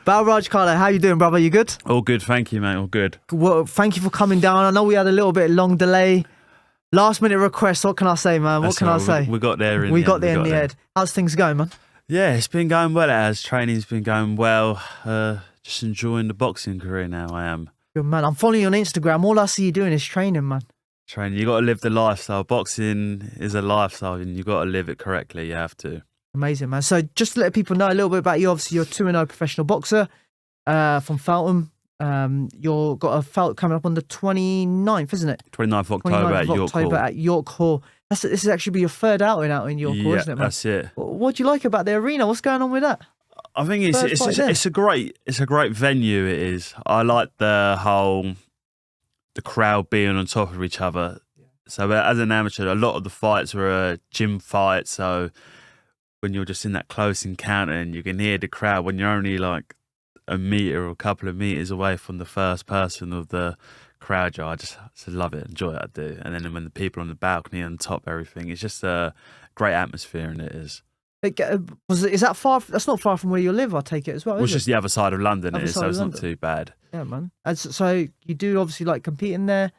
Balraj Khara, how you doing, brother? You good? All good, thank you, mate. All good. Well, thank you for coming down. I know we had a little bit long delay. Last minute request. What can I say, man? What can I say? We got there in we the got end. there in the end. How's things going, man? Yeah, it's been going well. It has. Training's been going well. Just enjoying the boxing career now. I am. Good, man. I'm following you on Instagram. All I see you doing is training, man. Training. You got to live the lifestyle. Boxing is a lifestyle, and you got to live it correctly. You have to. Amazing, man. So just to let people know a little bit about you, obviously you're 2-0 professional boxer from Feltam. You've got a fight coming up on the 29th, isn't it? 29th of October 29th at of York October Hall. At York Hall. This is actually be your third outing out in York Hall, isn't it, man? That's it. What do you like about the arena? What's going on with that? I think it's a great venue. It is. I like the crowd being on top of each other. So as an amateur, a lot of the fights were gym fights. So when you're just in that close encounter and you can hear the crowd when you're only like a metre or a couple of metres away from the first person of the crowd, I just love it, enjoy it, I do. And then when the people on the balcony and top everything, it's just a great atmosphere, and it is. Is that far? That's not far from where you live, I take it as well. Well, it's just the other side of London, so it's not too bad. Yeah, man. And so you do obviously like competing there,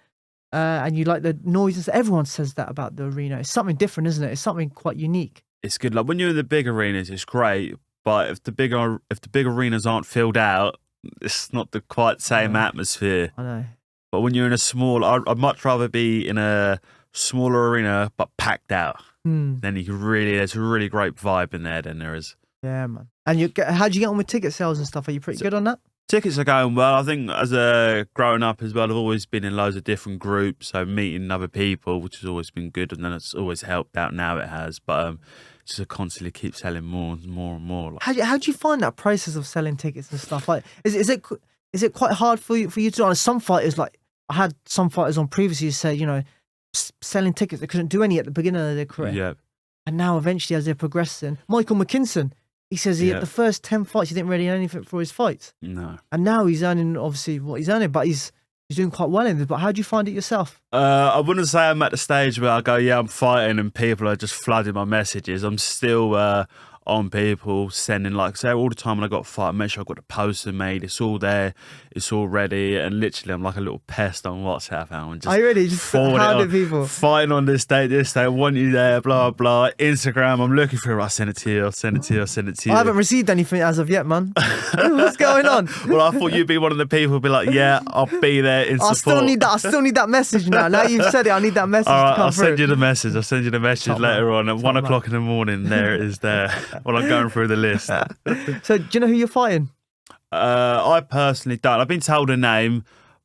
and you like the noises. Everyone says that about the arena. It's something different, isn't it? It's something quite unique. It's good. Like when you're in the big arenas, it's great. But if the big arenas aren't filled out, it's not the quite same atmosphere. I know. But when you're in a small, I'd much rather be in a smaller arena but packed out. Then you can there's a really great vibe in there. Then there is. Yeah, man. And how do you get on with ticket sales and stuff? Are you pretty good on that? Tickets are going well. I think as growing up as well, I've always been in loads of different groups, so meeting other people, which has always been good, and then it's always helped out. Now it has, but just constantly keep selling more and more and more. How do you find that process of selling tickets and stuff? Like, is it quite hard for you to do? Some fighters, like I had some fighters on previously say, selling tickets, they couldn't do any at the beginning of their career. Yeah. And now eventually as they're progressing, Michael McKinson, he says at the first 10 fights, he didn't really earn anything for his fights. No. And now he's earning obviously what he's earning, but he's doing quite well in this. But how do you find it yourself? I wouldn't say I'm at the stage where I go, yeah, I'm fighting and people are just flooding my messages. I'm still on people sending, like, say, all the time when I got a fight, I make sure I've got the poster made. It's all there. It's all ready. And literally, I'm like a little pest on WhatsApp. I'm just hounding people. Fighting on this day, I want you there, blah, blah. Instagram, I'm looking for it. I'll send it to you. I'll send it to you. I'll send it to you. I haven't received anything as of yet, man. What's going on? Well, I thought you'd be one of the people who'd be like, yeah, I'll be there in support. I still need that message now. Now you've said it, I need that message all right, to come through. Send you the message. I'll send you the message later on at 1 o'clock in the morning. There it is there. While I'm going through the list. So do you know who you're fighting? I personally don't. I've been told a name,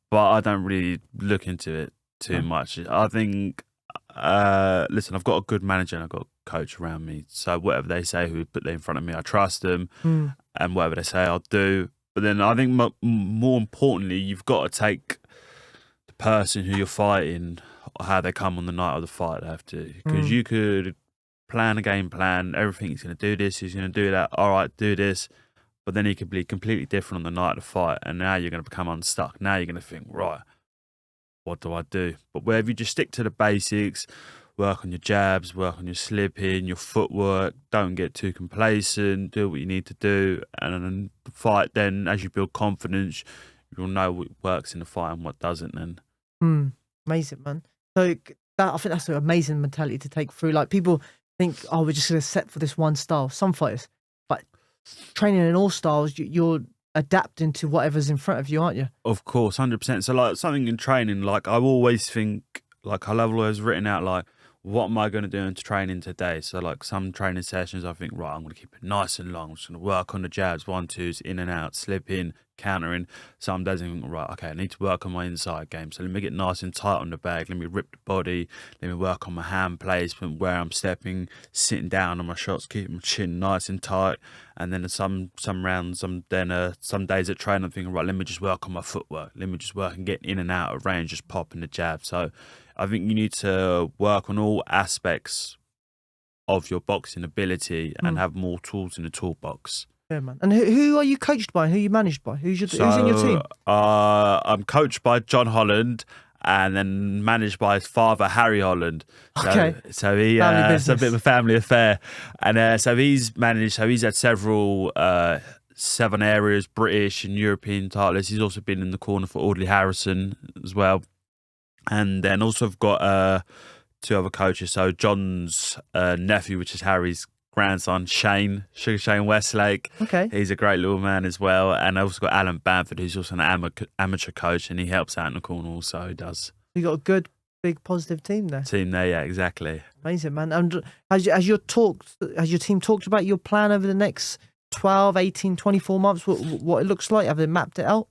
but I don't really look into it too much. I think, listen, I've got a good manager and I've got a coach around me. So whatever they say, who put them in front of me, I trust them. And whatever they say, I'll do. But then I think more importantly, you've got to take the person who you're fighting, how they come on the night of the fight. They have to. Because you could plan a game plan, everything, he's going to do this, he's going to do that, all right, do this, but then he could be completely different on the night of the fight, and now you're going to become unstuck. Now you're going to think, right, what do I do? But wherever you just stick to the basics, work on your jabs, work on your slipping, your footwork, don't get too complacent, do what you need to do, and then the fight, then as you build confidence, you'll know what works in the fight and what doesn't then. Amazing, man. So I think that's an amazing mentality to take through. Like, people think, oh, we're just going to set for this one style. Some fighters, but training in all styles, you're adapting to whatever's in front of you, aren't you? Of course, 100%. So like something in training, like I always think, like I've always written out, like, what am I going to do into training today? So like some training sessions, I think, right, I'm going to keep it nice and long. I'm just going to work on the jabs, 1-2s, in and out, slip in, countering. Some days I think, right, okay, I need to work on my inside game. So let me get nice and tight on the bag. Let me rip the body. Let me work on my hand placement, where I'm stepping, sitting down on my shots, keeping my chin nice and tight. And then some rounds, some days at training, I'm thinking, right, let me just work on my footwork. Let me just work and get in and out of range, just popping the jab. So I think you need to work on all aspects of your boxing ability and have more tools in the toolbox. Yeah, man. And who are you coached by? Who are you managed by? Who's in your team? I'm coached by John Holland and then managed by his father, Harry Holland. So it's a bit of a family affair. And so he's had several 7 areas, British and European titles. He's also been in the corner for Audley Harrison as well. And then also I've got 2 other coaches. So John's nephew, which is Harry's grandson, Sugar Shane Westlake. Okay. He's a great little man as well. And I've also got Alan Bamford, who's also an amateur coach, and he helps out in the corner also. He does. You got a good, big, positive team there. Yeah, exactly. Amazing, man. And has your team talked about your plan over the next 12, 18, 24 months? What it looks like? Have they mapped it out?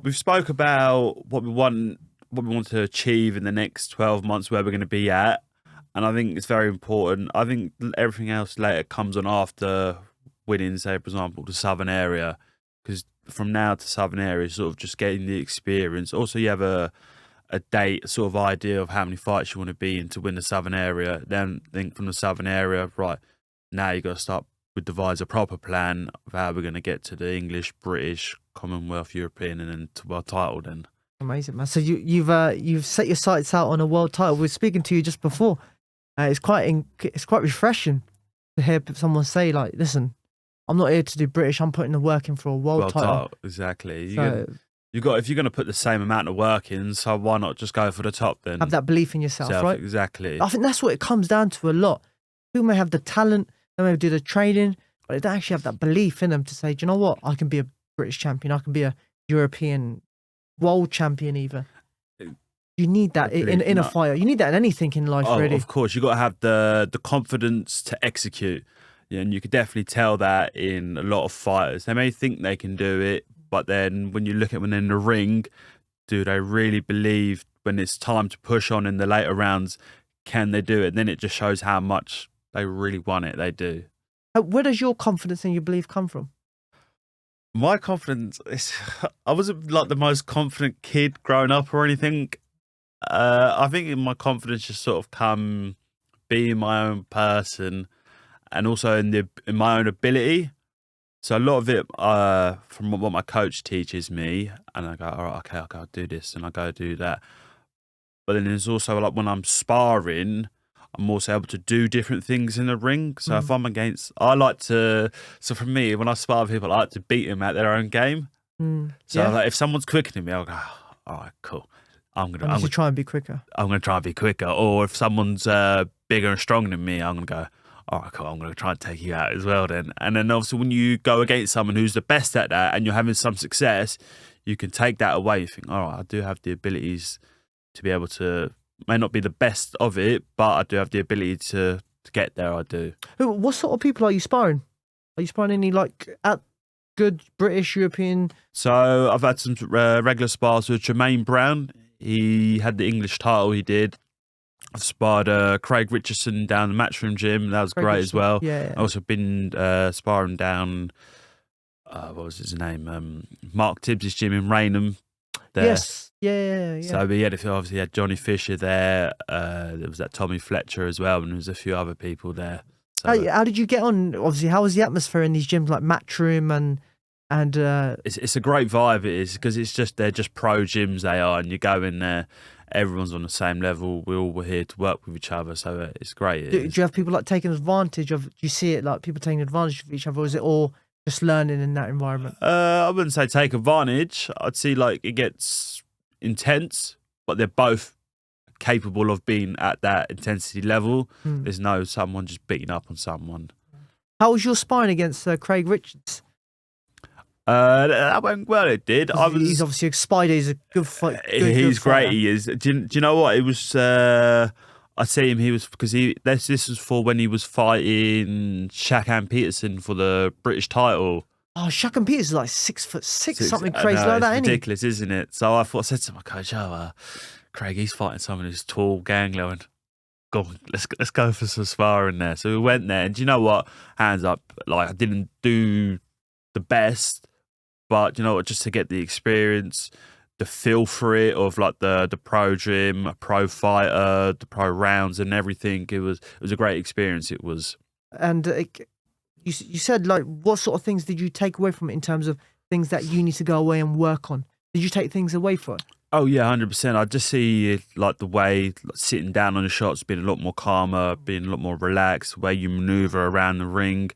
We've spoke about what we want to achieve in the next 12 months, where we're going to be at. And I think it's very important. I think everything else later comes on after winning, say, for example, the Southern area. Because from now to Southern area is sort of just getting the experience. Also, you have a date, a sort of idea of how many fights you want to be in to win the Southern area. Then think from the Southern area, right, now you got to start with devise a proper plan of how we're going to get to the English, British, Commonwealth, European, and then to world title then. Amazing, man. So you've set your sights out on a world title. We were speaking to you just before. It's quite refreshing to hear someone say, like, listen, I'm not here to do British. I'm putting the work in for a world title. Exactly. If you're going to put the same amount of work in, so why not just go for the top then? Have that belief in yourself, right? Exactly. I think that's what it comes down to a lot. People may have the talent, they may do the training, but they don't actually have that belief in them to say, do you know what? I can be a British champion. I can be a European world champion even. You need that in a fight. You need that in anything in life, really. Of course. You've got to have the confidence to execute. Yeah, and you could definitely tell that in a lot of fighters. They may think they can do it, but then when you look at them in the ring, do they really believe when it's time to push on in the later rounds, can they do it? And then it just shows how much they really want it. They do. Where does your confidence and your belief come from? My confidence I wasn't like the most confident kid growing up or anything. I think my confidence just sort of come being my own person and also in my own ability. So a lot of it from what my coach teaches me, and I go, all right, okay, I'll go do this and I go do that. But then there's also like when I'm sparring, I'm also able to do different things in the ring. So if I'm so for me, when I spar with people, I like to beat them at their own game. So like if someone's quicker than me, I'll go, all right, cool. I'm gonna try and be quicker. I'm gonna try and be quicker. Or if someone's bigger and stronger than me, I'm gonna go, all right, cool. I'm gonna try and take you out as well. Then, and then obviously when you go against someone who's the best at that and you're having some success, you can take that away. You think, all right, I do have the abilities to be able to. May not be the best of it, but I do have the ability to get there. I do. What sort of people are you sparring? Are you sparring any like at good British, European? So I've had some regular spars with Jermaine Brown. He had the English title. He did. I've sparred Craig Richardson down the Matchroom gym. That was great as well. Yeah. I've also been sparring down. What was his name? Mark Tibbs' gym in Raynham. There. Yes. Yeah. So we obviously had Johnny Fisher there. There was that Tommy Fletcher as well, and there was a few other people there. So, how did you get on? Obviously, how was the atmosphere in these gyms like Matchroom and? It's a great vibe. It is because they're just pro gyms. They are, and you go in there, everyone's on the same level. We're all here to work with each other, so it's great. Do you have people like taking advantage of? Do you see it like people taking advantage of each other, or is it all just learning in that environment? I wouldn't say take advantage. I'd see like it gets intense, but they're both capable of being at that intensity level. There's no someone just beating up on someone. How was your sparring against Craig Richards? That went well. It did. He's obviously a spider. He's a good fight. He's great. He is. Do you know what? It was. I see him. He was because this was for when he was fighting Shakan Peterson for the British title. Oh, Shakan Peterson is like 6'6", something crazy like that. It's ridiculous, isn't it? So I said to my coach, Craig, he's fighting someone who's tall, gangly, and go on, let's go for some sparring there. So we went there, and do you know what? Hands up, like I didn't do the best. But you know what, just to get the experience, the feel for it of like the pro gym, a pro fighter, the pro rounds and everything, it was a great experience. It was. And you said like, what sort of things did you take away from it in terms of things that you need to go away and work on? Did you take things away from it? Oh yeah, 100%. I just see like the way like, sitting down on the shots, being a lot more calmer, being a lot more relaxed, the way you maneuver around the ring.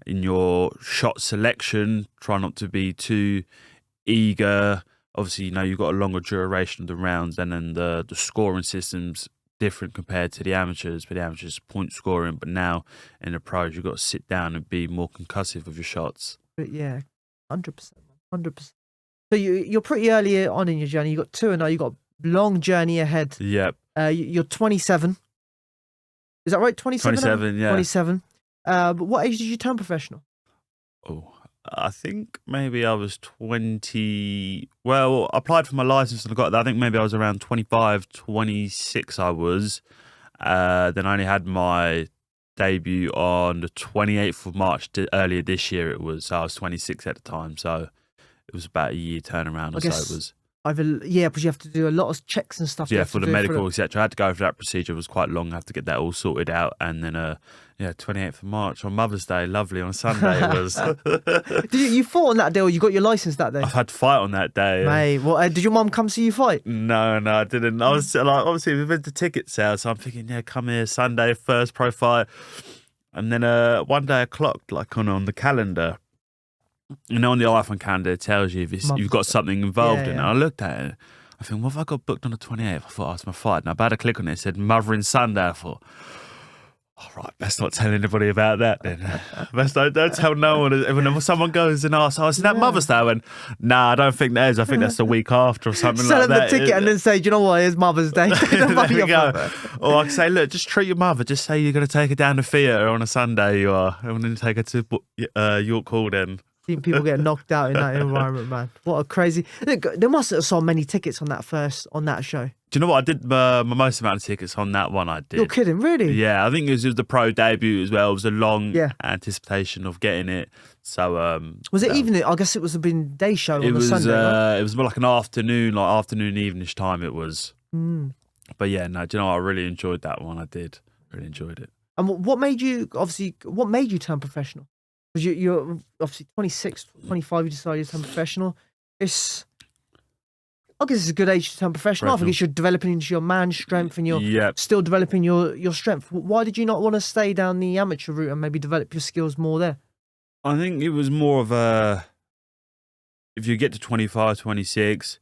in your shot selection. Try not to be too eager. Obviously, you've got a longer duration of the rounds, and then the scoring system's different compared to the amateurs. But the amateurs point scoring, but now in the pros, you've got to sit down and be more concussive with your shots. But yeah, 100%, 100%. So you're pretty early on in your journey. You got 2-0. You got a long journey ahead. Yep. You're 27. Is that right? 27. 27. Yeah. 27. But what age did you turn professional? Oh, I think maybe I was 20. Well, I applied for my license and I got that. I think maybe I was around 25, 26 I was. Then I only had my debut on the 28th of March earlier this year it was. So I was 26 at the time. So it was about a year turnaround or so it was. Because you have to do a lot of checks and stuff. Yeah, for the medical, etc. I had to go through that procedure. It was quite long. I had to get that all sorted out. And then, 28th of March on Mother's Day, lovely, on a Sunday it was. Did you fought on that day or you got your licence that day? I've had to fight on that day. Mate, did your mum come see you fight? No, I didn't. I was like, obviously, we went to ticket sale, so I'm thinking, come here, Sunday, first pro fight. And then one day I clocked, on the calendar. On the iPhone calendar, it tells you if you've got something involved in it. And I looked at it. I think, what have I got booked on the 28th? I thought, it's my fight. And I had to click on it. It said Mothering Sunday. I thought, all right, best not tell anybody about that then. Best don't tell no one. When someone goes and asks, is that Mother's Day? I went, nah, I don't think that is. I think that's the week after or something Sell like that. Sell them the ticket and then say, do you know what? It's Mother's Day. There we go. Or I can say, look, just treat your mother. Just say you're going to take her down to theatre on a Sunday. You are. And then take her to York Hall then. Seeing people get knocked out in that environment, man. What a crazy... They must have sold many tickets on that show. Do you know what? I did my most amount of tickets on that one. I did. You're kidding, really? Yeah, I think it was the pro debut as well. It was a long anticipation of getting it. So was it evening? I guess it was a day show on a Sunday. Right? It was more like an afternoon, evenish time. It was. But yeah, no. Do you know what? I really enjoyed that one. I did. Really enjoyed it. And what made you turn professional? Because you're obviously 26, 25, you decided to turn professional. I guess it's a good age to turn professional. I think you're developing into your man strength and you're still developing your strength. Why did you not want to stay down the amateur route and maybe develop your skills more there? I think it was more of if you get to 25, 26,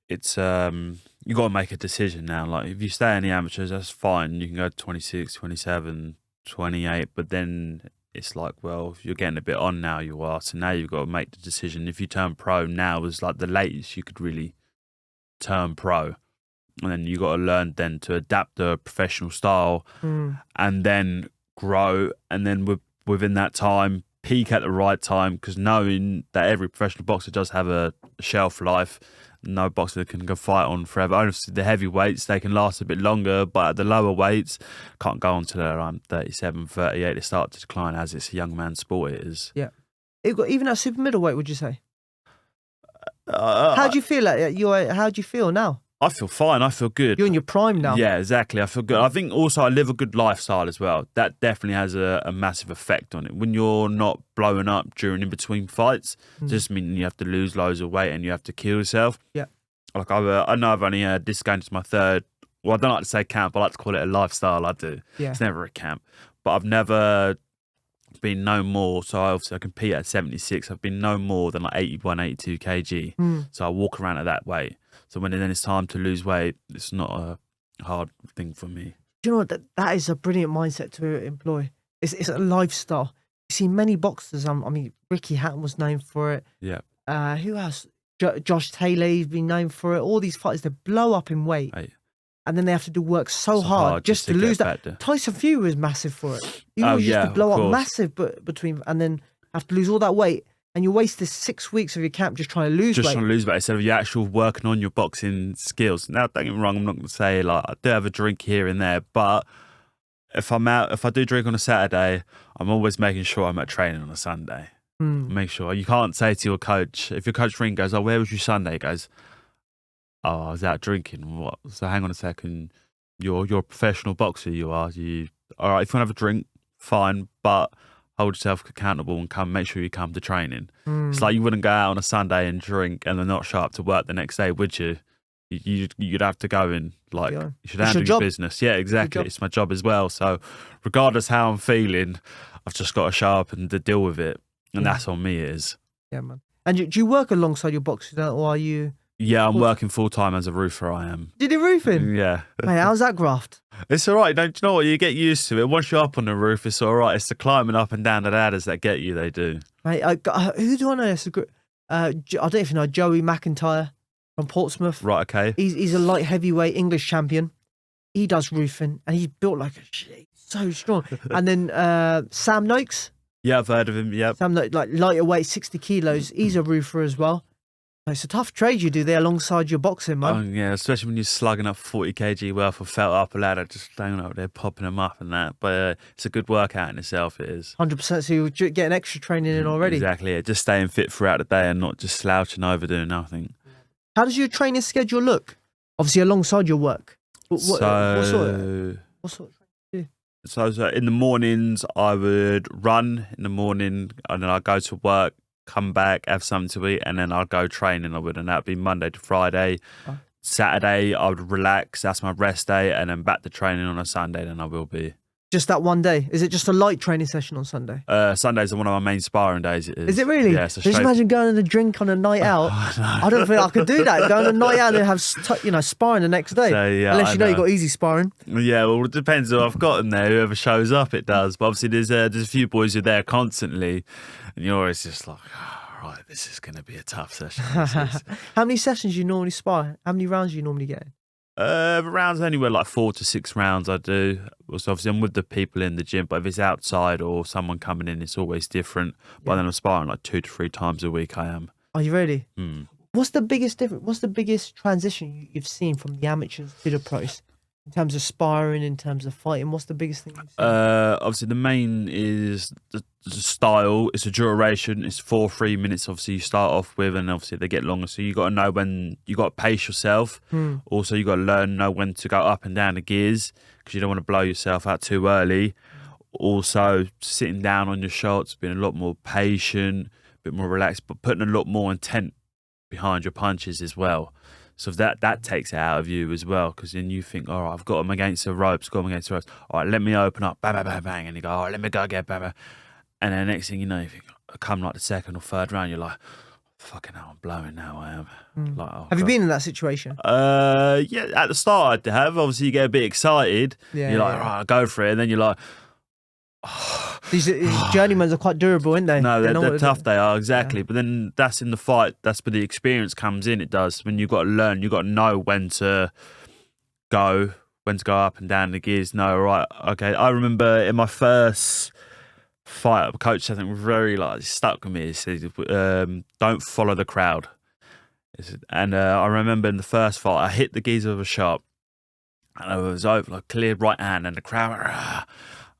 it's you got to make a decision now. Like if you stay in the amateurs, that's fine. You can go to 26, 27, 28, but then it's like, well, if you're getting a bit on now, you are. So now you've got to make the decision. If you turn pro now is like the latest you could really turn pro. And then you got to learn then to adapt the professional style and then grow. And then within that time, peak at the right time, because knowing that every professional boxer does have a shelf life. No boxer can go fight on forever. Obviously, the heavyweights, they can last a bit longer, but at the lower weights, can't go on to their 37, 38. They start to decline as it's a young man's sport, it is. Yeah. Even at super middleweight, would you say? How do you feel? How do you feel now? I feel fine. I feel good. You're in your prime now. Yeah, exactly. I feel good. I think also I live a good lifestyle as well. That definitely has a massive effect on it. When you're not blowing up during in between fights, just means you have to lose loads of weight and you have to kill yourself. Yeah. Like I know I've only this going to my third. Well, I don't like to say camp. I like to call it a lifestyle. I do. Yeah. It's never a camp, but I've never been no more. So I compete at 76. I've been no more than like 81, 82 kg. So I walk around at that weight. So when then it's time to lose weight, it's not a hard thing for me. Do you know what? That is a brilliant mindset to employ. It's a lifestyle. You see many boxers. I mean, Ricky Hatton was known for it. Yeah. Who else? Josh Taylor, he's been known for it. All these fighters, they blow up in weight. Right. And then they have to do work so hard just to lose that. Better. Tyson Fury was massive for it. He always used to blow up massive and then have to lose all that weight. And you waste this 6 weeks of your camp just trying to lose weight. Just trying to lose weight instead of you actual working on your boxing skills. Now, don't get me wrong, I'm not going to say, like, I do have a drink here and there, but if I do drink on a Saturday, I'm always making sure I'm at training on a Sunday. Make sure. You can't say to your coach, if your coach ring goes, oh, where was you Sunday? He goes, oh, I was out drinking. What? So hang on a second. You're a professional boxer, you are. All right, if you want to have a drink, fine, but hold yourself accountable and make sure you come to training. It's like you wouldn't go out on a Sunday and drink and then not show up to work the next day, would you? You'd have to go in, like, you should handle your business. Yeah, exactly. It's my job as well. So regardless how I'm feeling, I've just got to show up and to deal with it, and that's on me. It is. Yeah, man. And do you work alongside your boxing, or are you? Yeah, I'm working full time as a roofer. I am. Did you roofing? Yeah. Mate, how's that graft? It's all right. Don't you know what? You get used to it. Once you're up on the roof, it's all right. It's the climbing up and down the ladders that get you. They do. Mate, who do I know? I don't know if you know Joey McIntyre from Portsmouth. Right. Okay. He's a light heavyweight English champion. He does roofing, and he's built like a shit. So strong. And then Sam Noakes. Yeah, I've heard of him. Yeah. Sam Noakes, like lighter weight, 60 kilos. He's a roofer as well. It's a tough trade you do there alongside your boxing, man. Oh, yeah, especially when you're slugging up 40 kg worth of felt up a ladder, just staying up there, popping them up and that. But it's a good workout in itself, it is. 100%. So you're getting extra training in already. Exactly, yeah. Just staying fit throughout the day and not just slouching over doing nothing. How does your training schedule look? Obviously, alongside your work. What sort of training do you do? So in the mornings, I would run in the morning and then I'd go to work, come back, have something to eat, and then I'd go training. And that'd be Monday to Friday. Oh. Saturday, I would relax. That's my rest day. And then back to training on a Sunday, then I will be. Just that one day? Is it just a light training session on Sunday? Sundays are one of my main sparring days. It is. Is it really? Yeah. So just imagine going on a drink on a night out. I don't think I could do that. Going on a night out and have sparring the next day. So, yeah, unless you know you've got easy sparring. Yeah, well, it depends who I've got in there. Whoever shows up, it does. But obviously, there's a few boys who are there constantly, and you're always just like, oh, right, this is going to be a tough session. How many sessions do you normally spar? How many rounds do you normally get in? Rounds anywhere like 4 to 6 rounds I do. So obviously I'm with the people in the gym, but if it's outside or someone coming in, it's always different. But then I'm sparring like 2 to 3 times a week. I am. Are you ready? Mm. What's the biggest difference? What's the biggest transition you've seen from the amateurs to the pros? In terms of sparring, in terms of fighting, what's the biggest thing you've seen? Obviously the main is the style, it's a duration, it's 3 minutes obviously you start off with, and obviously they get longer, so you got to know when, you got to pace yourself. Also you got to know when to go up and down the gears, because you don't want to blow yourself out too early. Also sitting down on your shots, being a lot more patient, a bit more relaxed, but putting a lot more intent behind your punches as well. So that takes it out of you as well, because then you think, all right, I've got them against the ropes, All right, let me open up, bang, bang, bang, bang. And you go, all right, let me go again, bang, bang. And then the next thing you know, you think, come like the second or third round, you're like, fucking hell, I'm blowing now, I am. Like, oh, have you been in that situation? Yeah, at the start I have. Obviously you get a bit excited. Yeah, you're like, right, I'll go for it. And then you're like, These journeymans are quite durable, aren't they? No, they're tough. They are, exactly. Yeah. But then that's in the fight. That's where the experience comes in. It does. When you've got to learn, you've got to know when to go up and down the gears. No, right, okay. I remember in my first fight, a coach said something very stuck with me. He said, "Don't follow the crowd." And I remember in the first fight, I hit the geezer with a shot, and I was over like clear right hand, and the crowd. Rah,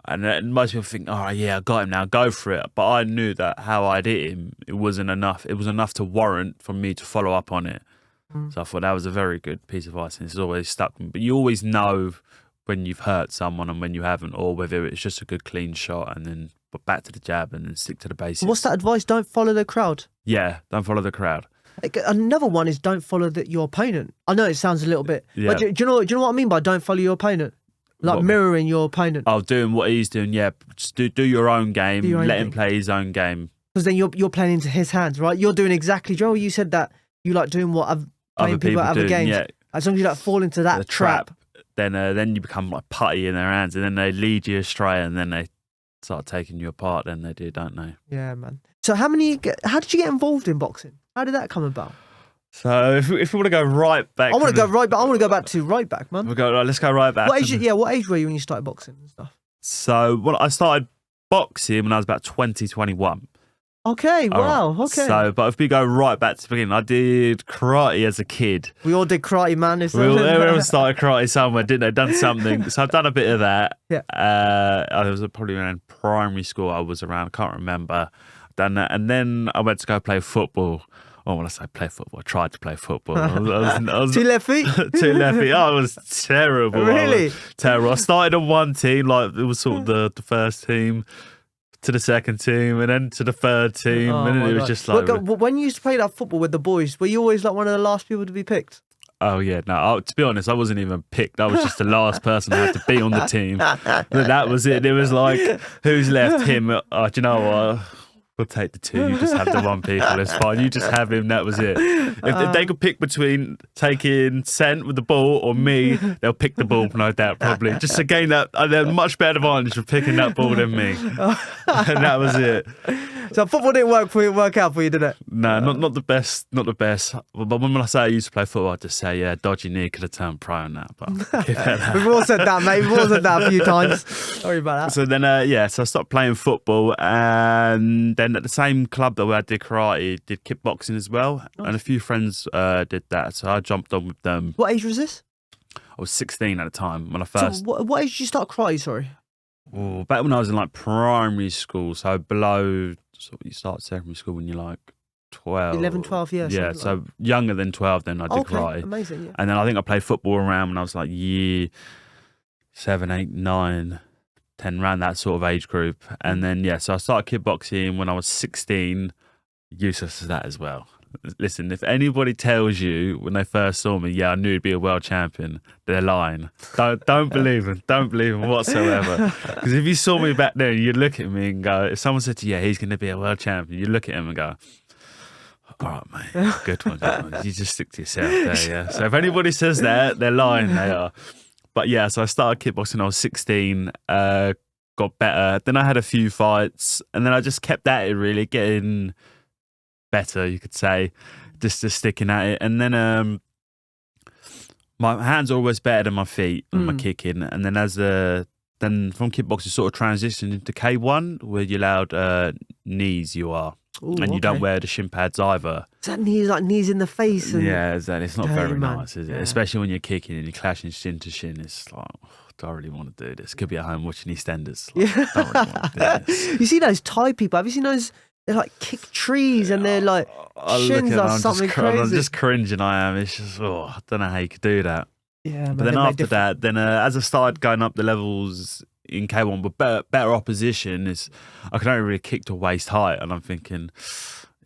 and most people think, oh, yeah, I got him now, go for it. But I knew that how I'd hit him, it wasn't enough. It was enough to warrant for me to follow up on it. So I thought that was a very good piece of advice, and it's always stuck with me. But you always know when you've hurt someone and when you haven't, or whether it's just a good clean shot, and then back to the jab and then stick to the basics. What's that advice? Don't follow the crowd. Yeah, don't follow the crowd. Another one is don't follow your opponent. I know it sounds a little bit, but do you know what I mean by don't follow your opponent? Like mirroring your opponent. Oh, doing what he's doing, yeah. Just do your own game. Let him play his own game. Because then you're playing into his hands, right? You're doing exactly. Do you know what you said that you like doing what other people at other games? Yeah. As long as you don't fall into that trap, then you become like putty in their hands, and then they lead you astray, and then they start taking you apart. Then they do, don't they? Yeah, man. So how did you get involved in boxing? How did that come about? So if we want to go right back, I want to go right back. I want to go back to right back, man. Let's go right back. What age were you when you started boxing and stuff? So I started boxing when I was about 21. Okay, wow, okay. So, but if we go right back to the beginning, I did karate as a kid. We all did karate, man. Everyone started karate somewhere, didn't they? Done something. So I've done a bit of that. Yeah. I was probably around primary school. I was around. I can't remember. Done that, and then I went to go play football. Oh, when I say play football, I tried to play football. I was 2 left feet? 2 left feet. I was terrible. Really? Terrible. I started on one team, like it was sort of the first team, to the second team, and then to the third team. And then it was just like... When you used to play that football with the boys, were you always like one of the last people to be picked? Oh yeah, no. To be honest, I wasn't even picked. I was just the last person who had to be on the team. That was it. It was like, who's left? Him. Do you know what? We'll take the two. You just have the one people. It's fine. You just have him. That was it. If they could pick between taking Scent with the ball or me, they'll pick the ball, no doubt, probably. Just to gain that, they're much better advantage of picking that ball than me. And that was it. So football didn't work out for you, did it? No, not the best. Not the best. But when I say I used to play football, I just say, yeah, dodgy knee, could have turned pro on that. But We've all said that, mate. We've all said that a few times. Sorry about that. So then, so I stopped playing football, and then at the same club that I did karate, did kickboxing as well, and a few friends did that. So I jumped on with them. What age was this? I was 16 at the time when I first. So what age did you start karate? Sorry. Oh, back when I was in like primary school, so below. So you start secondary school when you're like 12. 11, 12 years. Yeah, so like. Younger than 12 then I did karate. Amazing, yeah. And then I think I played football around when I was like year 7, 8, 9, 10, around that sort of age group. And then, so I started kickboxing when I was 16, useless as that as well. Listen, if anybody tells you when they first saw me, I knew he'd be a world champion, they're lying. Don't believe them. Don't believe them whatsoever. Because if you saw me back then, you'd look at me and go, if someone said to you, he's going to be a world champion, you'd look at him and go, all right, mate, good one. You just stick to yourself there, yeah. So if anybody says that, they're lying, they are. But so I started kickboxing when I was 16, got better. Then I had a few fights, and then I just kept at it, really, getting better, you could say, just sticking at it. And then my hands are always better than my feet on my kicking. And then then from kickboxing sort of transitioned into K1, where you're allowed knees, and you don't wear the shin pads either. Is that knees in the face? And... Yeah, exactly. It's not very man. nice, is it? Yeah. Especially when you're kicking and you're clashing shin to shin. It's like, do I really want to do this? Could be at home watching EastEnders. Like, don't really want to do this. You see those Thai people? Have you seen those? They like kick trees and they're like shins are something crazy. I'm just cringing. I am. It's just I don't know how you could do that. Yeah, but then after that, as I started going up the levels in K1 with better opposition, I could only really kick to waist height, and I'm thinking,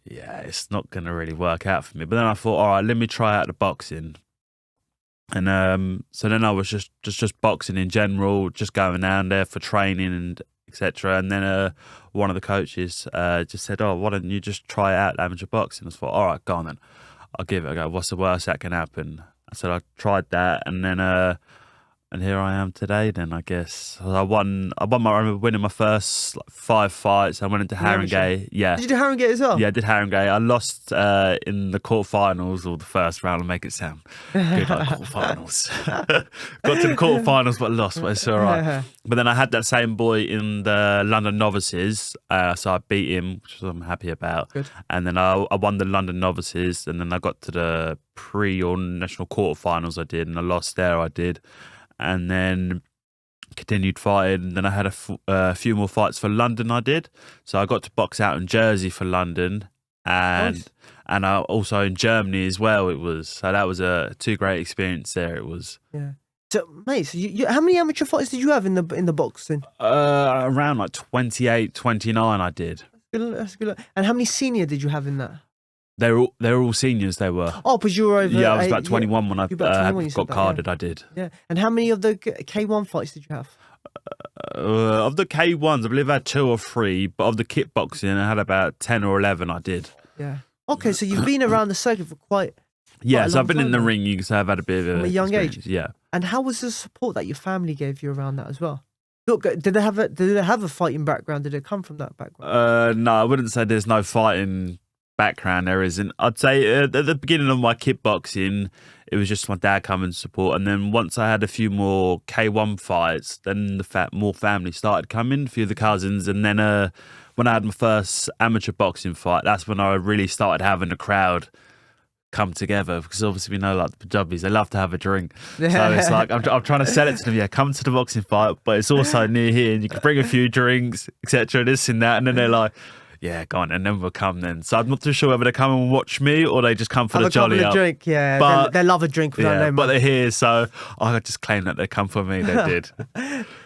it's not going to really work out for me. But then I thought, all right, let me try out the boxing. And so then I was just boxing in general, just going down there for training and etc. And then one of the coaches just said, "Oh, why don't you just try out amateur boxing?" I thought, "All right, go on then. I'll give it a go. What's the worst that can happen?" I said I tried that, and then and here I am today. Then I guess I remember winning my first 5 fights. I went into Haringey. Yeah. Did you do Haringey as well? Yeah, I did Haringey. I lost in the quarterfinals or the first round. I'll make it sound good, like quarterfinals. Got to the quarterfinals, but lost. But it's all right. But then I had that same boy in the London Novices, so I beat him, which I'm happy about. Good. And then I won the London Novices, and then I got to the pre or national quarterfinals. I did, and I lost there. I did. And then continued fighting. And then I had a few more fights for London. I did, so I got to box out in Jersey for London, and I also in Germany as well. It was so that was a 2 great experience there. It was. Yeah. So, mate, so how many amateur fights did you have in the boxing? Around like 28, 29. I did. That's good. And how many senior did you have in that? They were all seniors. They were. Oh, because you were over. Yeah, I was about 21 when I got carded. I did. Yeah. And how many of the K1 fights did you have? Of the K1s, I believe I had 2 or 3. But of the kickboxing, I had about 10 or 11. I did. Yeah. Okay, so you've been around the circuit for quite. Yeah, so I've been in the ring. You can say I've had a bit of from a young age. Yeah. And how was the support that your family gave you around that as well? Look, did they have a fighting background? Did it come from that background? No, I wouldn't say there's no fighting background. There isn't. I'd say at the beginning of my kickboxing, it was just my dad coming to support, and then once I had a few more K1 fights, then more family started coming, a few of the cousins, and then when I had my first amateur boxing fight, that's when I really started having a crowd come together, because obviously we know like the Punjabis, they love to have a drink. So it's like I'm trying to sell it to them, come to the boxing fight, but it's also near here and you can bring a few drinks, etc., this and that, and then they're like, yeah, go on, and then we'll come then. So I'm not too sure whether they come and watch me or they just come for the jolly up. Drink, yeah. But they love a drink. But they're here, so I just claim that they come for me. They did.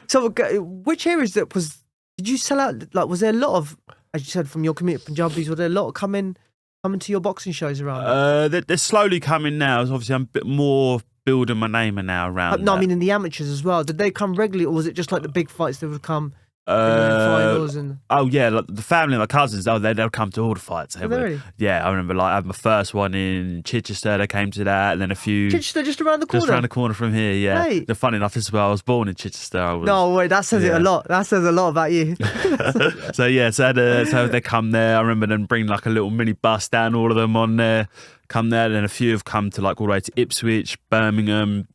So which areas did you sell out? Like, was there a lot of, as you said, from your community, Punjabis, were there a lot coming coming to your boxing shows around? They're slowly coming now. Obviously, I'm a bit more building my name now around. No, that. I mean in the amateurs as well. Did they come regularly, or was it just like the big fights that would come in finals and? Oh yeah, like the family, my cousins. Oh, they'll come to all the fights. They would. Really? Yeah, I remember like I had my first one in Chichester. They came to that, and then a few. Chichester, just around the corner. Just around the corner from here. Yeah. Hey. The funny enough, this is where I was born in Chichester. No way, that says it a lot. That says a lot about you. So yeah, so they come there. I remember them bring like a little mini bus down, all of them on there. Come there, and then a few have come to like all the way to Ipswich, Birmingham,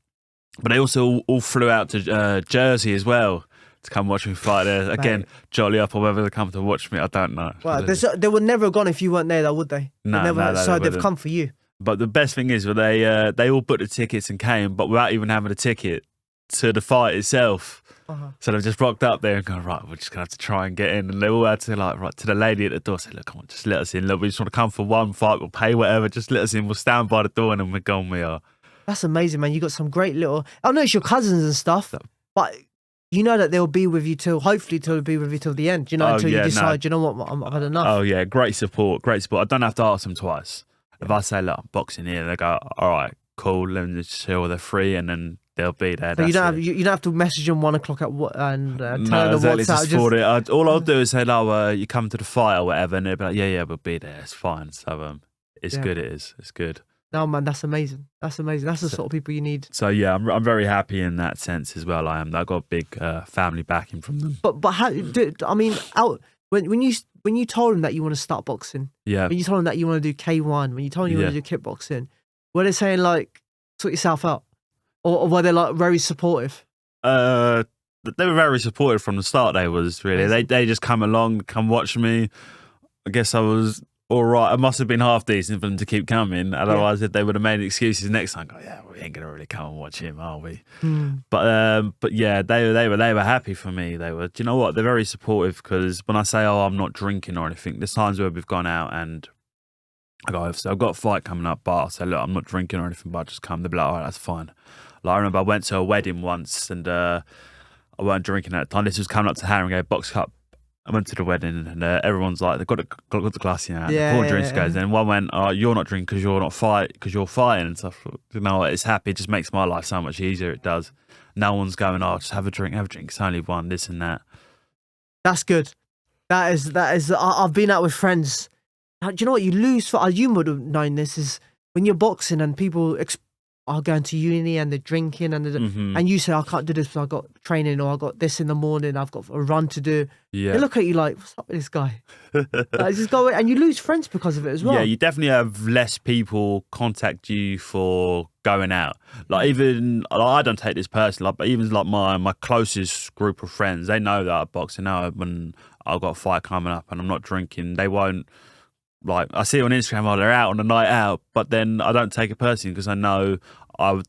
but they also all flew out to Jersey as well to come watch me fight there. Again, jolly up or whether they come to watch me, I don't know. Well, they would never have gone if you weren't there, though, would they? No, so they've come for you. But the best thing is, they all booked the tickets and came, but without even having a ticket to the fight itself. So they've just rocked up there and gone, right, we're just going to have to try and get in. And they all had to, like, right to the lady at the door, say, look, come on, just let us in. Look, we just want to come for one fight, we'll pay whatever, just let us in, we'll stand by the door and then we're gone, we are. That's amazing, man. You got some great little. I know it's your cousins and stuff, but you know that they'll be with you hopefully they'll be with you till the end. You know, until you decide. You know what? I've had enough. Oh yeah, great support. I don't have to ask them twice. If I say, look, I'm boxing here, they go, all right, cool. Let me just chill. They're free, and then they'll be there. So you don't have to message them 1 o'clock and tell them exactly, WhatsApp. Just all I'll do is say, oh, you come to the fight or whatever, and they'll be like, yeah, we'll be there. It's fine. So it's good. It is. It's good. No, man, that's amazing. That's amazing. That's the sort of people you need. So yeah, I'm very happy in that sense as well. I am. I got a big family backing from them. But how? I mean, when you told them that you want to start boxing, when you told them that you want to do K1, when you told them you want to do kickboxing, were they saying like sort yourself out, or were they like very supportive? They were very supportive from the start. They was really. They just come along, come watch me. I guess I was. All right, I must have been half decent for them to keep coming. Otherwise, if they would have made excuses next time, we ain't gonna really come and watch him, are we? But yeah, they were happy for me. They were. Do you know what? They're very supportive because when I say, I'm not drinking or anything, there's times where we've gone out and I go, so I've got a fight coming up, but I say, look, I'm not drinking or anything, but I just come. They'll be like, all right, that's fine. Like I remember I went to a wedding once and I weren't drinking at the time. This was coming up to Haringey Box Cup. I went to the wedding and everyone's like, they've got the glass in hand, the drinks goes. And one went, you're not drinking because you're fighting and stuff. You know, it's happy. It just makes my life so much easier. It does. No one's going, just have a drink. It's only one, this and that. That's good. That is. I've been out with friends. Do you know what you lose? You would have known this is when you're boxing and people are going to uni and they're drinking and you say, I can't do this because I've got training or I've got this in the morning, I've got a run to do. Yeah. They look at you like, what's up with this guy? Just go away. And you lose friends because of it as well. Yeah, you definitely have less people contact you for going out. Like even, I don't take this personally, but even like my closest group of friends, they know that I box and know when I've got a fight coming up and I'm not drinking, they won't. Like I see on Instagram, they're out on a night out, but then I don't take it personally because I know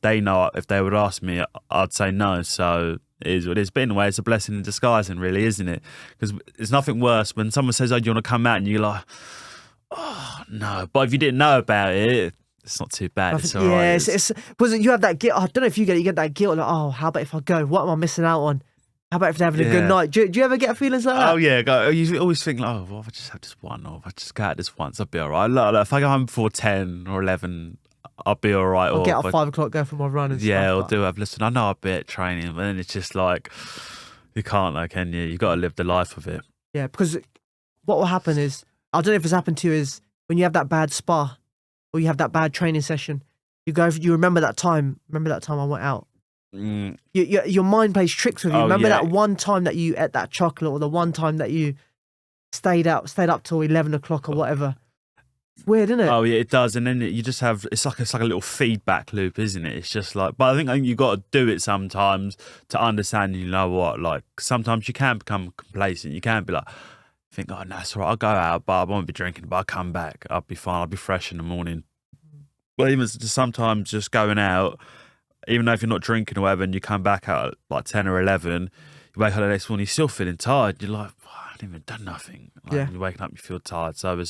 they know if they would ask me, I'd say no. So it is what it is. But in a way, it's a blessing in disguise, and really, isn't it? Because it's nothing worse when someone says, "Oh, do you want to come out?" and you're like, "Oh no." But if you didn't know about it, it's not too bad. It's all right. It's because you have that guilt. I don't know if you get that guilt. Like, oh, how about if I go? What am I missing out on? How about if they're having a good night? Do you ever get feelings like that? Oh, yeah. You always think, if I just have this one, or if I just go out this once, I'll be all right. Like, if I go home before 10 or 11, I'll be all right. I'll get up 5 o'clock, go for my run and stuff. Yeah, I'll do. Listen, I know I'll be at training, but then it's just like, you can't, can you? You got to live the life of it. Yeah, because what will happen is, I don't know if it's happened to you, is when you have that bad spar or you have that bad training session, you remember that time I went out. Your mind plays tricks with you. Remember that one time that you ate that chocolate, or the one time that you stayed up till 11 o'clock or whatever. It's weird, isn't it? Oh yeah, it does. And then you just have it's like a little feedback loop, isn't it? It's just like, but I think you got to do it sometimes to understand. You know what? Like sometimes you can become complacent. You can be like, think, oh no, it's all right. I'll go out, but I won't be drinking. But I'll come back. I'll be fine. I'll be fresh in the morning. But even sometimes just going out, even though if you're not drinking or whatever, and you come back out at like 10 or 11, you wake up the next morning, you're still feeling tired. You're like, I haven't even done nothing. You're waking up, you feel tired. So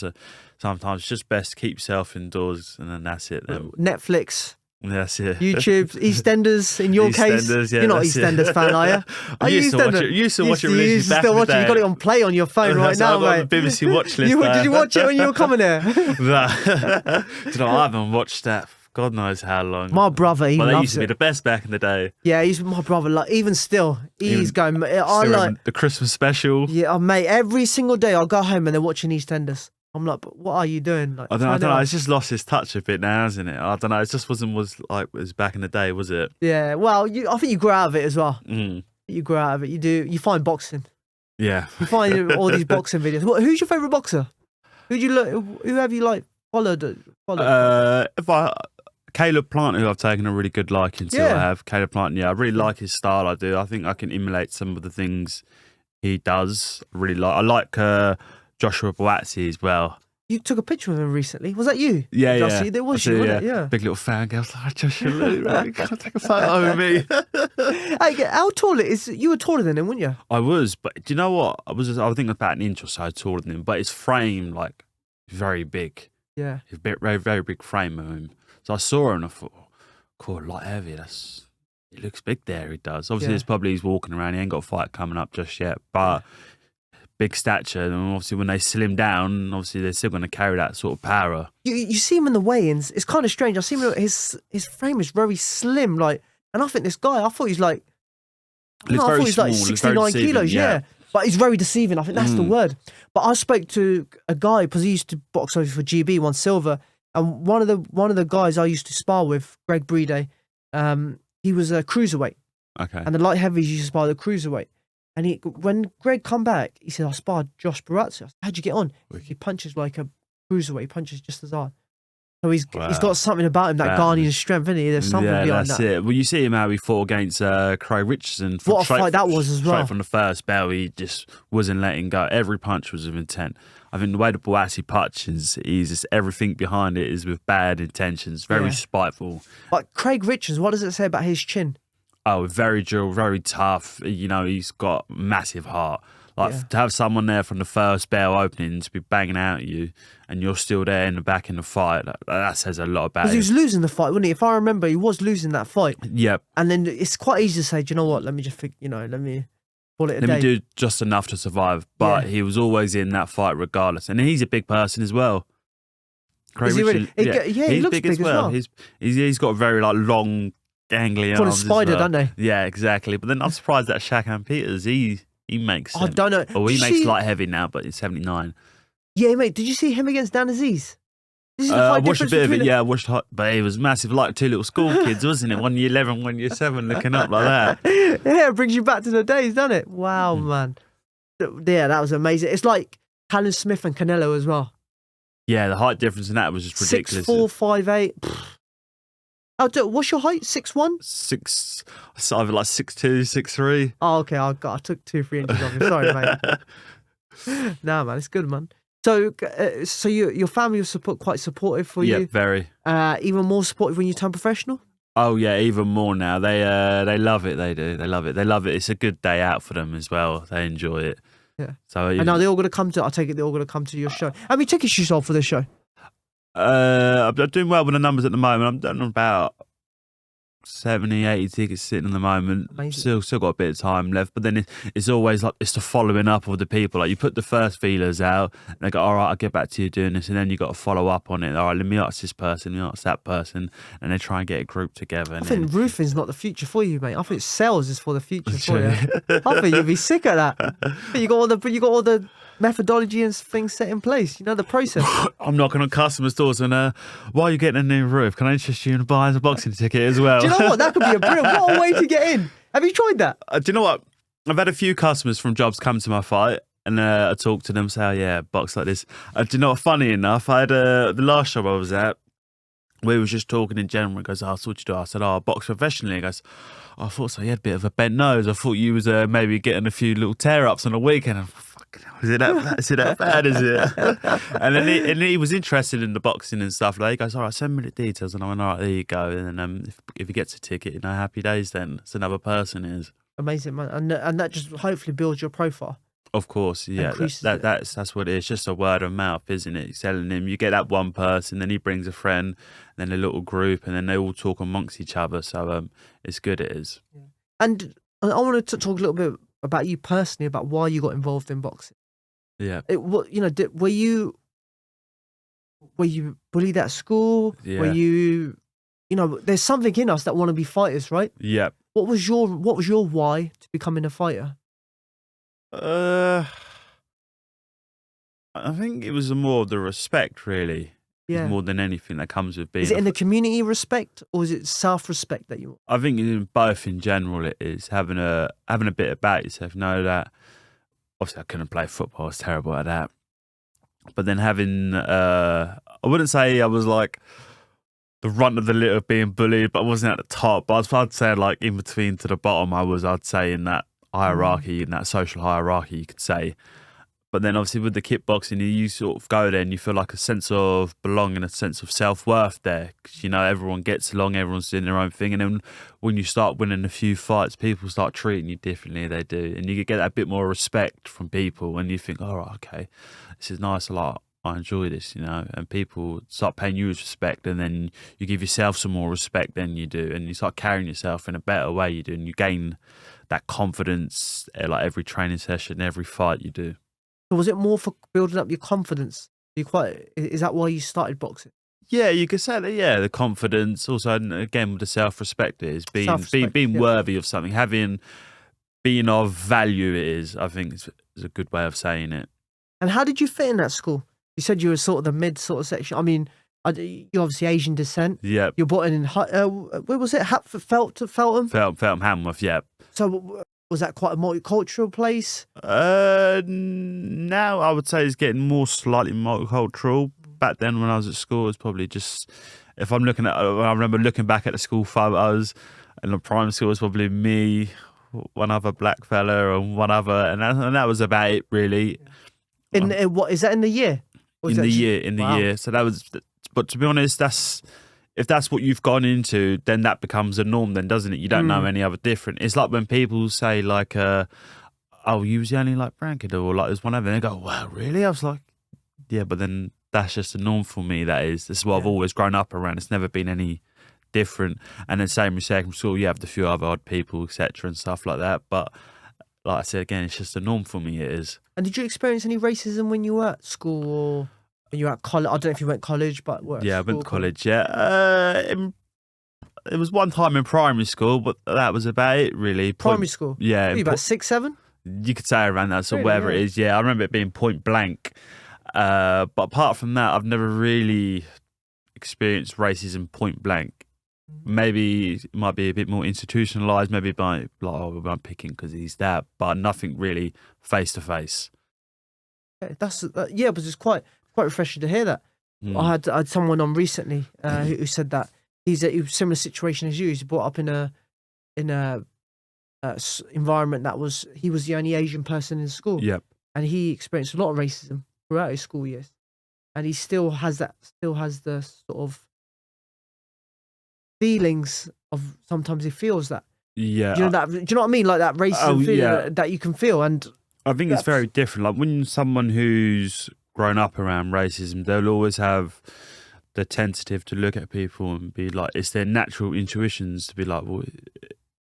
sometimes it's just best to keep yourself indoors, and then that's it. Then. Netflix. That's it. YouTube, EastEnders. In your case, EastEnders, yeah, you're not that's it. EastEnders fan, are you? I used to watch it. Used to watch it religiously back still in the watch it. You day. got it on play on your phone right now, I've got mate. the BBC watch list. Did you watch it when you were coming here? Do you know, I haven't watched that. God knows how long. My brother, he Well, they loves used to be it. the best back in the day. Yeah, he's my brother. Like even still, he's going. I Still like the Christmas special. yeah, mate. Every single day I go home and they're watching EastEnders. I'm like, but what are you doing? Like, I don't turn it know. off. It's just lost its touch a bit now, hasn't it? I don't know. It just wasn't like it was back in the day, was it? Yeah, well, I think you grow out of it as well. Mm. You grow out of it. You do. You find boxing. Yeah. You find all these boxing videos. Who's your favorite boxer? Who have you like followed? Caleb Plant, who I've taken a really good liking to. Yeah. I have Caleb Plant. Yeah, I really like his style. I do. I think I can emulate some of the things he does. I like Joshua Boazzi as well. You took a picture of him recently. Was that you? Yeah, Did I yeah. see? It was I you, do, wasn't it? Yeah. Big little fan girl. Like, Joshua, look, come take a photo with me. Hey, how tall is? You were taller than him, weren't you? I was, but do you know what? I think about an inch or so taller than him, but his frame, like, very big. Yeah. His very, very big frame of him. So I saw him and I thought, cool, a lot heavy. He looks big there, he does. Obviously, he's walking around. He ain't got a fight coming up just yet, but big stature. And obviously, when they slim down, obviously, they're still going to carry that sort of power. You see him in the weigh-ins. It's kind of strange. I see him. His frame is very slim. Like, and I think this guy. I thought he's like. Looks I very thought he's like small, looks 69 very deceiving, kilos. Yeah. But he's very deceiving. I think that's the word. But I spoke to a guy because he used to box over for GB, won silver, and one of the guys I used to spar with, Greg Breede, he was a cruiserweight. Okay. And the light heavies used to spar the cruiserweight. And when Greg come back, he said, I sparred Josh Barazzi. I said, how'd you get on? He punches like a cruiserweight. He punches just as hard. So he's got something about him that garners his strength, isn't he? There's something behind that's that. it. Well, you see him how he fought against Craig Richardson. What a fight that was as well. Straight from the first bell, he just wasn't letting go. Every punch was with intent. I think the way the Boazzi punches, he's just everything behind it is with bad intentions, very spiteful. But Craig Richards, what does it say about his chin? Oh, very dual, very tough. You know, he's got massive heart. Like to have someone there from the first bell opening to be banging out at you, and you're still there in the back in the fight. That says a lot about Because him. he was losing the fight, wasn't he? If I remember, he was losing that fight. Yep. And then it's quite easy to say, do you know what? Let me just, let me call it a day. Let me do just enough to survive. But he was always in that fight regardless. And he's a big person as well. Craig Is he really? Richards, He he's looks big as well. He's got very like long, gangly Call him arms. Spider, as well. don't they? Yeah, exactly. But then I'm surprised that Shakan Peters, he makes. I don't know. Well, he Did you makes see- light heavy now, but he's 79. Yeah, mate. Did you see him against Dan Aziz? This is the I fight watched a difference bit of it. between Yeah, I watched. But it was massive, like two little school kids, wasn't it? 1 year 11, 1 year 7, looking up like that. Yeah, it brings you back to the days, doesn't it? Wow, man. Yeah, that was amazing. It's like Callum Smith and Canelo as well. Yeah, the height difference in that was just ridiculous. 6'4", 5'8". Oh, what's your height? 6'1"? It's either like 6'2", 6'3". Oh, okay. I took 2-3 inches off you. Sorry, mate. Nah, man, it's good, man. So, your family was quite supportive for you. Yeah, very. Even more supportive when you turn professional. Oh yeah, even more now. They love it. They do. They love it. They love it. It's a good day out for them as well. They enjoy it. Yeah. So And now they're all going to come to. I take it they're all going to come to your show. How many tickets you sold for this show? I'm doing well with the numbers at the moment. I'm done about 70, 80 tickets sitting at the moment. Amazing. Still got a bit of time left, but then it's always like it's the following up of the people. Like you put the first feelers out, and they go, "All right, I'll get back to you doing this," and then you got to follow up on it. All right, let me ask this person, let me ask that person, and they try and get a group together. I think roofing's not the future for you, mate. I think sales is for the future for you. I think you'd be sick at that. But you got all the methodology and things set in place. You know the process. I'm knocking on customers' doors and why are you getting a new roof? Can I interest you in buying a boxing ticket as well? Do you know what? That could be a brilliant. What a way to get in. Have you tried that? Do you know what? I've had a few customers from jobs come to my fight and I talk to them, say, oh, yeah, box like this. Do you know what? Funny enough, I had the last job I was at, we was just talking in general. He goes, oh, so what you do? I said, oh, I box professionally. He goes, oh, I thought so. You had a bit of a bent nose. I thought you was maybe getting a few little tear-ups on the weekend. I'm fucking hell, is it that bad, is it? And then he was interested in the boxing and stuff. Like, he goes, all right, send me the details. And I went, all right, there you go. And then if he gets a ticket, happy days then. It's another person is. Amazing, man. And that just hopefully builds your profile. Of course, yeah. That's what it is. Just a word of mouth, isn't it? Selling him. You get that one person, then he brings a friend, then a little group, and then they all talk amongst each other. So it's good. It is. Yeah. And I wanted to talk a little bit about you personally, about why you got involved in boxing. Yeah. Were you bullied at school? Yeah. Were you, there's something in us that want to be fighters, right? Yeah. What was your why to becoming a fighter? I think it was more of the respect, really. Yeah. More than anything that comes with being. Is it in the community respect or is it self-respect that you want? I think in both in general it is having a bit about yourself. Know that obviously I couldn't play football, I was terrible at that. But then having I wouldn't say I was like the runt of the litter being bullied, but I wasn't at the top. But I'd say like in between to the bottom, I'd say in that hierarchy, in that social hierarchy, you could say. But then obviously with the kickboxing, you sort of go there and you feel like a sense of belonging, a sense of self-worth there. Because, everyone gets along, everyone's doing their own thing. And then when you start winning a few fights, people start treating you differently, they do. And you get that bit more respect from people and you think, all right, okay, this is nice, a lot. I enjoy this, and people start paying you respect, and then you give yourself some more respect than you do, and you start carrying yourself in a better way you do, and you gain that confidence like every training session, every fight you do. So was it more for building up your confidence? Is that why you started boxing? Yeah, you could say that. Yeah, the confidence, also, and again with the self-respect, is being worthy of something, being of value. It is, I think, is a good way of saying it. And how did you fit in that school? You said you were sort of the mid sort of section. I mean, you're obviously Asian descent. Yeah. You're born in where was it? Feltam? Feltam, Hamworth. Yeah. So was that quite a multicultural place? Now I would say it's getting more slightly multicultural. Back then when I was at school, it was probably just, if I'm looking at, I remember looking back at the school photos, and the primary school was probably me, one other black fella, and one other, and that was about it really. What is that in the year? In the year. So that was, but to be honest, if that's what you've gone into, then that becomes a norm then, doesn't it? You don't know any other different. It's like when people say like, oh, you was the only like brown kid, or like there's one other, and they go, wow, really? I was like, yeah, but then that's just a norm for me, this is what I've always grown up around. It's never been any different. And then same with secondary school, you have the few other odd people, etc. and stuff like that. But like I said, again, it's just a norm for me, it is. And did you experience any racism when you were at school or when you were at college? I don't know if you went to college, but I went to college, yeah. It was one time in primary school, but that was about it, really. Primary school? Yeah. Were you about 6, 7? You could say around that, so really, wherever it is. Yeah, I remember it being point blank. But apart from that, I've never really experienced racism point blank. Maybe it might be a bit more institutionalized, maybe by like, oh, I'm picking because he's that, but nothing really face to face. That's but it's quite refreshing to hear that. I had someone on recently who said that he was a similar situation as you. He's brought up in a environment he was the only Asian person in school. Yep. And he experienced a lot of racism throughout his school years, and he still has the sort of feelings of sometimes he feels that. Yeah. Do you know what I mean? Like that racism feeling that you can feel. And I think it's very different. Like when someone who's grown up around racism, they'll always have the tentative to look at people and be like, it's their natural intuitions to be like, well,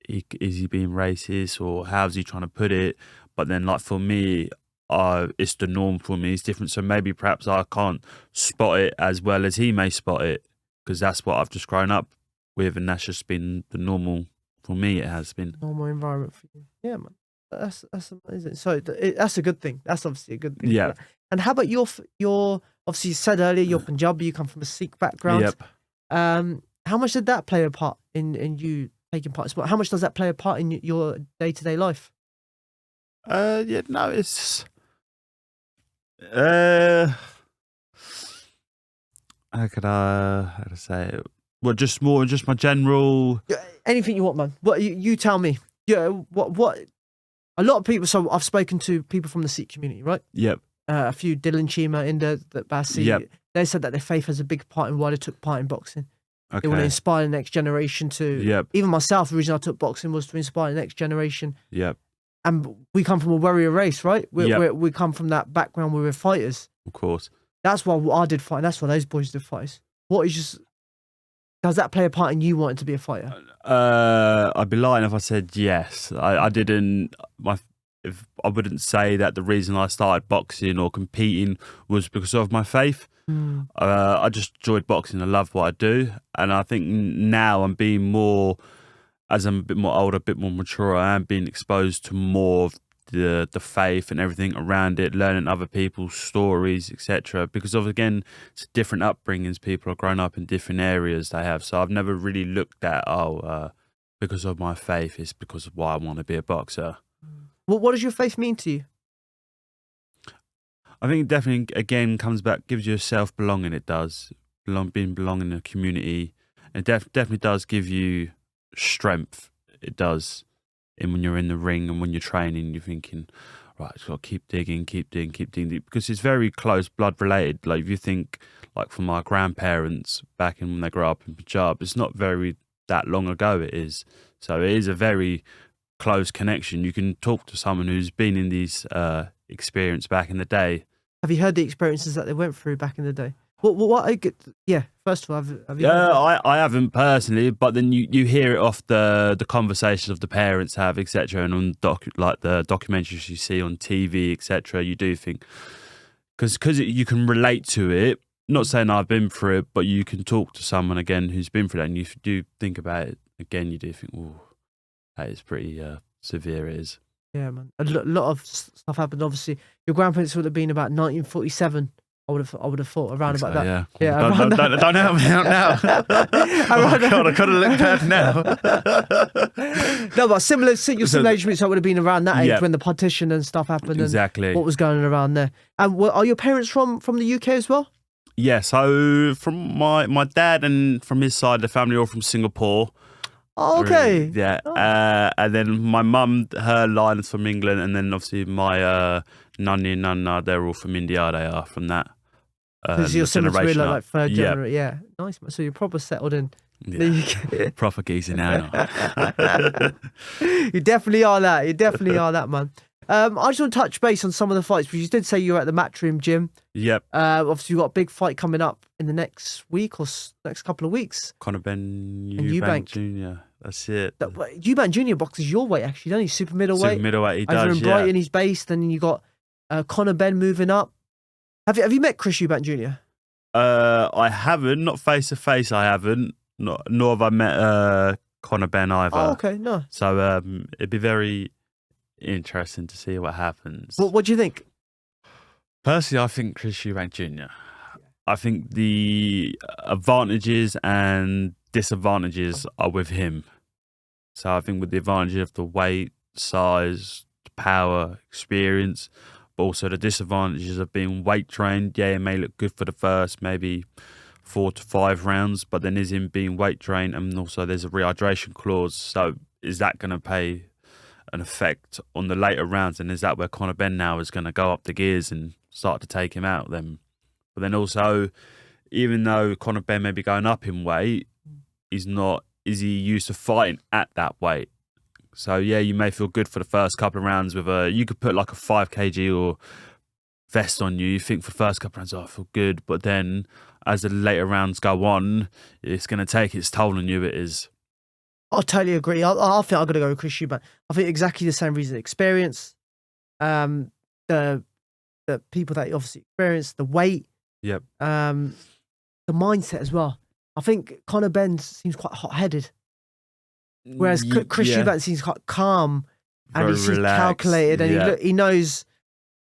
is he being racist or how's he trying to put it? But then like for me, it's the norm for me. It's different. So maybe perhaps I can't spot it as well as he may spot it because that's what I've just grown up with, and that's just been the normal for me. It has been normal environment for you. Yeah, man, that's amazing. So that's a good thing. That's obviously a good thing. Yeah. And how about your obviously you said earlier you're Punjabi, you come from a Sikh background. Yep. How much did that play a part in you taking part in sport? How much does that play a part in your day-to-day life? It's how to say it? Well, just my general. Anything you want, man. What you tell me. Yeah. What? A lot of people. So I've spoken to people from the Sikh community, right? Yep. A few Dylan Chima, Inda, Basi. Yep. They said that their faith has a big part in why they took part in boxing. Okay. They want to inspire the next generation to. Yep. Even myself, the reason I took boxing was to inspire the next generation. Yep. and we come from a warrior race, right? Yep. We come from that background where we're fighters. Of course. That's why I did fight. That's why those boys did fights. Does that play a part in you wanting to be a fighter? I'd be lying if I said yes. I didn't. If I wouldn't say that the reason I started boxing or competing was because of my faith. I just enjoyed boxing. I love what I do, and I think now I'm being more, as I'm a bit more older, a bit more mature. I am being exposed to more of the faith and everything around it, learning other people's stories, etc. Because of, again, it's different upbringings. People are growing up in different areas they have. So I've never really looked at because of my faith, it's because of why I want to be a boxer. What does your faith mean to you? I think it definitely, again, comes back, gives you a self-belonging. It does. Belonging in a community. It definitely does give you strength. It does. And when you're in the ring and when you're training, you're thinking, right, I've got to keep digging, because it's very close blood related. Like if you think, like for my grandparents back in when they grew up in Punjab, it's not very that long ago. It is. So it is a very close connection. You can talk to someone who's been in these experience back in the day. Have you heard the experiences that they went through back in the day? First of all, have you? I haven't personally, but then you hear it off the conversations of the parents have, etc., and on like the documentaries you see on TV, etc. You do think because you can relate to it. Not saying I've been through it, but you can talk to someone again who's been through that, and you do think about it again. You do think, oh, that is pretty severe. It is. Yeah, man. A lot of stuff happened. Obviously, your grandparents would have been about 1947. I would have thought around about that. Yeah. Don't help me out now. Oh God, I could have looked bad now. No, but similar. Your similar age mates, I would have been around that age when the partition and stuff happened. Exactly. And what was going on around there? And are your parents from the UK as well? Yeah. So from my dad and from his side, the family are all from Singapore. Oh, okay. Yeah. And then my mum, her line is from England, and then obviously my nanny and nana, they're all from India. They are from that. So you're similar to me, like third generation. Yeah. Yeah, nice. So you're proper settled in. Yeah. Proper geezer now. You definitely are that. Man. I just want to touch base on some of the fights, because you did say you were at the Matchroom gym. Yep. Obviously, you've got a big fight coming up in the next week or next couple of weeks. Conor Ben Eubank Jr. That's it. Eubank Jr. boxes your weight, actually, don't he? Super middleweight. Super middleweight, he Over does, in Brighton, he's based. And then you got Conor Ben moving up. Have you met Chris Eubank Jr.? I haven't. Not face to face, I haven't. Nor have I met Conor Ben either. Oh, okay, no. So it'd be very interesting to see what happens. What do you think? Personally, I think Chris Eubank Jr. I think the advantages and disadvantages are with him. So I think with the advantage of the weight, size, power, experience, but also the disadvantages of being weight trained. Yeah, it may look good for the first maybe 4 to 5 rounds, but then is him being weight trained, and also there's a rehydration clause. So is that going to pay an effect on the later rounds? And is that where Conor Ben now is going to go up the gears and start to take him out then? But then also, even though Conor Ben may be going up in weight, is he used to fighting at that weight? So yeah, you may feel good for the first couple of rounds with you could put like a 5 kg or vest on you. You think for the first couple of rounds, I feel good. But then as the later rounds go on, it's going to take its toll on you. It is. I totally agree. I think I'm going to go with Chris Eubank. I think exactly the same reason. Experience, the people that you obviously experience, the weight, yep, the mindset as well. I think Conor Ben seems quite hot-headed, whereas Chris Eubank seems quite calm and he seems calculated, and he knows,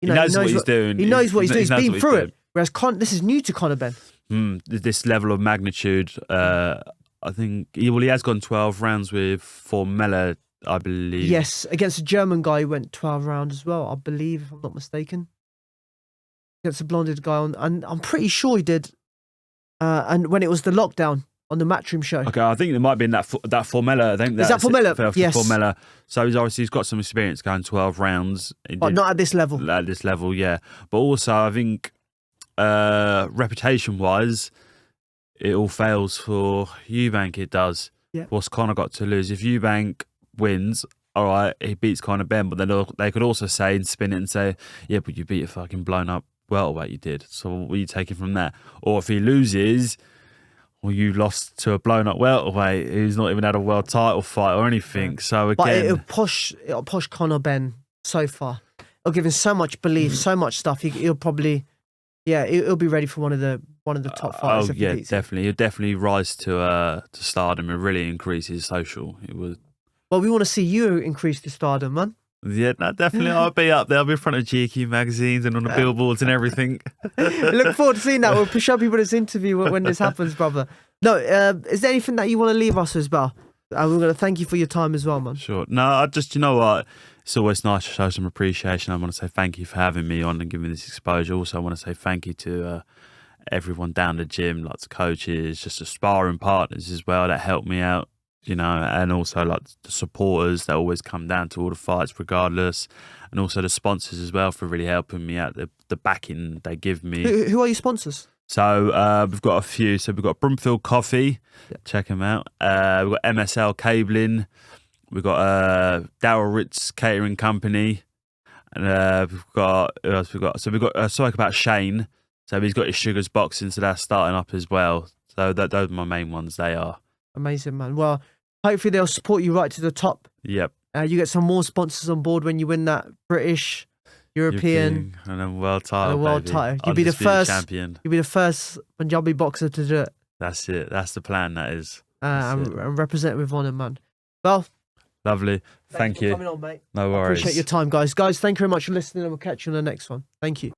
he knows what he's doing. He knows what he's doing. He's been through it. Whereas this is new to Conor Ben. This level of magnitude. I think he has gone 12 rounds with Formella, I believe. Yes, against a German guy who went 12 rounds as well, I believe, if I'm not mistaken. Against a blonded guy, and I'm pretty sure he did. And when it was the lockdown on the Matchroom show. Okay, I think it might be in that Formella. I think is that Formella? Yes. Formella. So he's got some experience going 12 rounds. But not at this level. At this level, yeah. But also, I think reputation-wise, it all fails for Eubank. It does. Yeah. What's Conor got to lose? If Eubank wins, all right, he beats Conor Benn, but then they could also say and spin it and say, yeah, but you beat a fucking blown up welterweight, you did. So what are you taking from that? Or if he loses, well, you lost to a blown up welterweight who's not even had a world title fight or anything. Yeah. So again, but it'll push Conor Benn so far. It'll give him so much belief, so much stuff. He'll probably, he'll be ready for one of the top fighters. Oh yeah, definitely. He'll definitely rise to stardom and really increase his social. It was. Well, we want to see you increase the stardom, man. Yeah, no, definitely. I'll be up there. I'll be in front of GQ magazines and on the billboards and everything. Look forward to seeing that. We'll show people this interview when this happens, brother. No, is there anything that you want to leave us as well? We're going to thank you for your time as well, man. Sure. No, I just, you know what? It's always nice to show some appreciation. I want to say thank you for having me on and giving me this exposure. Also, I want to say thank you to everyone down the gym, like the coaches, just the sparring partners as well that helped me out. You know, and also like the supporters that always come down to all the fights regardless, and also the sponsors as well for really helping me out, the backing they give me. Who are your sponsors? So we've got a few. So we've got Broomfield Coffee, check them out. We've got MSL Cabling, we've got Darryl Ritz Catering Company, and we've got, who else we've got? So we've got spoke about Shane, so he's got his Sugars Boxing, so that's starting up as well. So those are my main ones, they are. Amazing, man. Well, hopefully they'll support you right to the top. Yep. You get some more sponsors on board when you win that British, European and then world title. And a world title. You'll be the first champion. You'll be the first Punjabi boxer to do it. That's it. That's the plan. That is. And represent with honour, man. Well, lovely. Thank you. For coming on, mate. No worries. Appreciate your time, guys. Guys, thank you very much for listening, and we'll catch you on the next one. Thank you.